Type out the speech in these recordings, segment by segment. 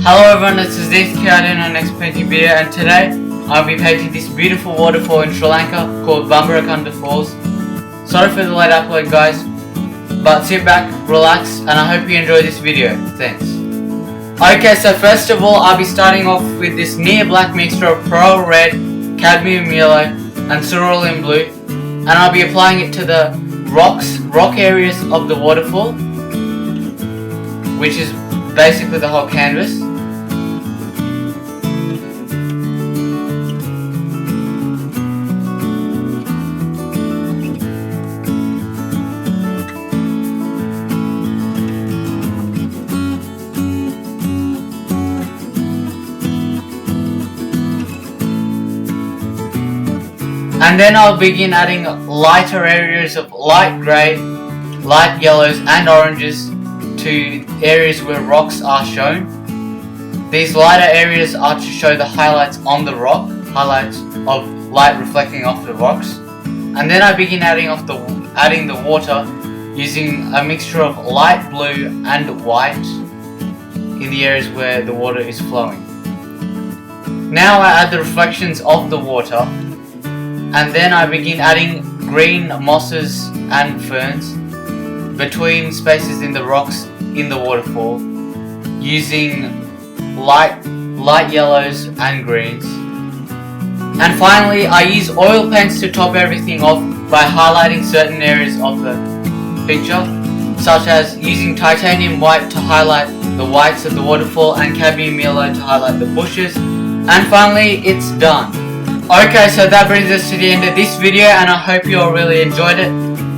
Hello everyone, this is LasithKArt in our next painting video, and today I'll be painting this beautiful waterfall in Sri Lanka called Falls. Sorry for the late upload guys, but sit back, relax, and I hope you enjoy this video. Thanks. Okay, so first of all I'll be starting off with this near black mixture of pearl red, cadmium yellow and cerulean blue, and I'll be applying it to the rock areas of the waterfall, which is basically the whole canvas. And then I'll begin adding lighter areas of light grey, light yellows and oranges to areas where rocks are shown. These lighter areas are to show the highlights on the rock, highlights of light reflecting off the rocks. And then I begin adding the water using a mixture of light blue and white in the areas where the water is flowing. Now I add the reflections of the water, and then I begin adding green mosses and ferns between spaces in the rocks in the waterfall using light yellows and greens. And finally I use oil paints to top everything off by highlighting certain areas of the picture, such as using titanium white to highlight the whites of the waterfall and cadmium yellow to highlight the bushes. And finally it's done. Okay, so that brings us to the end of this video, and I hope you all really enjoyed it.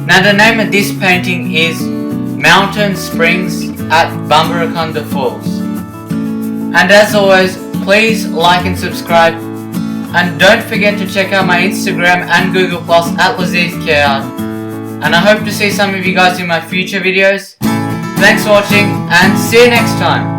Now the name of this painting is Mountain Springs at Falls. And as always, please like and subscribe, and don't forget to check out my Instagram and Google Plus at LasithKArt. And I hope to see some of you guys in my future videos. Thanks for watching, and see you next time.